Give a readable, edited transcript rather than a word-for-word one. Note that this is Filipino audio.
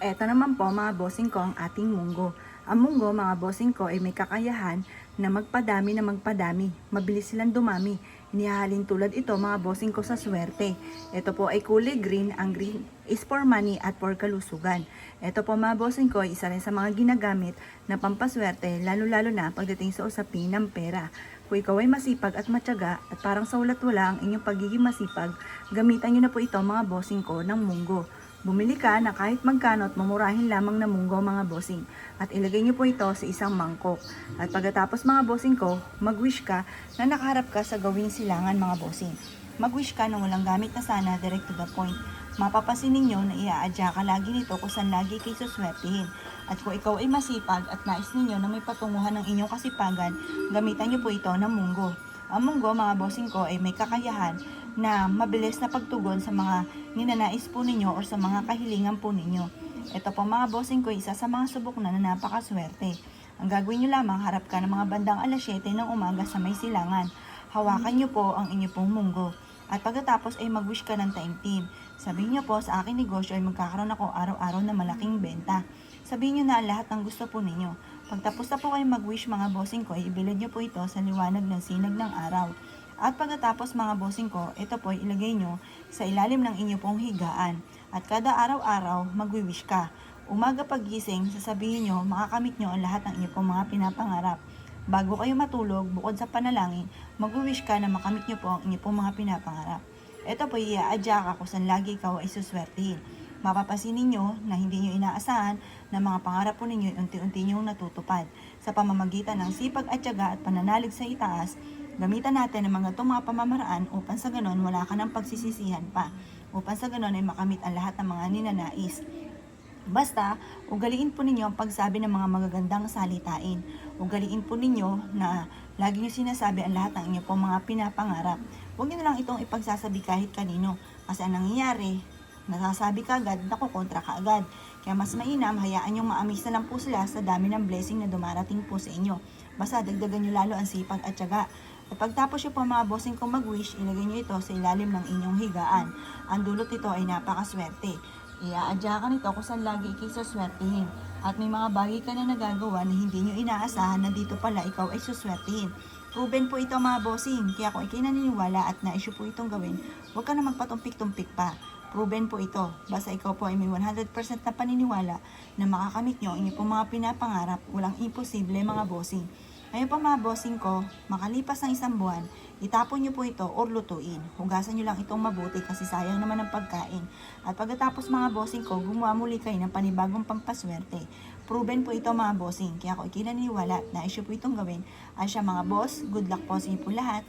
Eto naman po mga bossing ko ang ating munggo. Ang munggo mga bossing ko ay may kakayahan na magpadami. Mabilis silang dumami. Inihahalin tulad ito mga bossing ko sa swerte. Ito po ay kulay green. Ang green is for money at for kalusugan. Ito po mga bossing ko ay isa rin sa mga ginagamit na pampaswerte lalo-lalo na pagdating sa usapin ng pera. Kung ikaw ay masipag at matyaga at parang sa ulat wala ang inyong pagiging masipag, gamitan nyo na po ito mga bossing ko ng munggo. Bumili ka na kahit magkano at mamurahin lamang na munggo mga bossing at ilagay niyo po ito sa isang mangkok. At pagkatapos mga bossing ko, mag-wish ka na nakaharap ka sa gawing silangan mga bossing. Mag-wish ka ng walang gamit na sana, direct to the point. Mapapansin ninyo na iaadya ka lagi nito kung saan lagi kayo suswertihin. At kung ikaw ay masipag at nais ninyo na may patunguhan ng inyong kasipagan, gamitan niyo po ito ng munggo. Ang munggo mga bossing ko ay may kakayahan na mabilis na pagtugon sa mga ninanais po ninyo o sa mga kahilingan po ninyo. Ito po mga bossing ko, isa sa mga subok na napakaswerte. Ang gagawin nyo lamang, harap ka ng mga bandang alas 7 ng umaga sa may silangan. Hawakan nyo po ang inyo pong munggo. At pagkatapos ay mag-wish ka ng taimtim. Sabihin nyo po, sa aking negosyo ay magkakaroon ako araw-araw na malaking benta. Sabihin nyo na lahat ng gusto po ninyo. Pagtapos na po kayo mag-wish mga bossing ko, ibilad nyo po ito sa liwanag ng sinag ng araw. At pagkatapos mga bossing ko, ito po ilagay nyo sa ilalim ng inyo pong higaan. At kada araw-araw, magwi-wish ka. Umaga pagising, sasabihin nyo, makakamit nyo ang lahat ng inyo pong mga pinapangarap. Bago kayo matulog, bukod sa panalangin, magwi-wish ka na makamit nyo po ang inyo pong mga pinapangarap. Ito po iaadya ka kung saan lagi ikaw ay suswertihin. Mapapansin ninyo na hindi nyo inaasahan na mga pangarap po ninyo unti-unti nyong natutupad. Sa pamamagitan ng sipag at tiyaga at pananalig sa itaas, gamitan natin ang mga itong mga pamamaraan upang sa ganon wala ka ng pagsisisihan pa. Upang sa ganon ay makamit ang lahat ng mga ninanais. Basta, ugaliin po ninyo ang pagsabi ng mga magagandang salitain. Ugaliin po ninyo na lagi nyo sinasabi ang lahat ng inyo pong mga pinapangarap. Huwag nyo na lang itong ipagsasabi kahit kanino. Kasi ang nangyayari, nasasabi ka agad, nakukontra ka agad. Kaya mas mainam, hayaan yung ma-amaze na lang po sila sa dami ng blessing na dumarating po sa inyo. Basta dagdagan nyo lalo ang sipag at tiyaga. At pagtapos nyo po mga bossing kong mag-wish, ilagay nyo ito sa ilalim ng inyong higaan. Ang dulot nito ay napakaswerte. Iaadya ka nito kung saan lagi kayo suswertihin. At may mga bagay ka na nagagawa na hindi nyo inaasahan na dito pala ikaw ay suswertihin. Proven po ito mga bossing, kaya kung ikay naniniwala at na-issue po itong gawin, huwag ka na magpatumpik-tumpik pa. Proven po ito. Basta ikaw po ay may 100% na paniniwala na makakamit nyo ang inyong pong mga pinapangarap, walang imposible mga bossing. Ngayon po mga bossing ko, makalipas ng isang buwan, itapon nyo po ito or lutuin. Hugasan nyo lang itong mabuti kasi sayang naman ang pagkain. At pagkatapos mga bossing ko, gumawa muli kayo ng panibagong pampaswerte. Proven po ito mga bossing, kaya kung ikinaniniwala na issue po itong gawin, ay siya mga boss, good luck po sa inyo po lahat.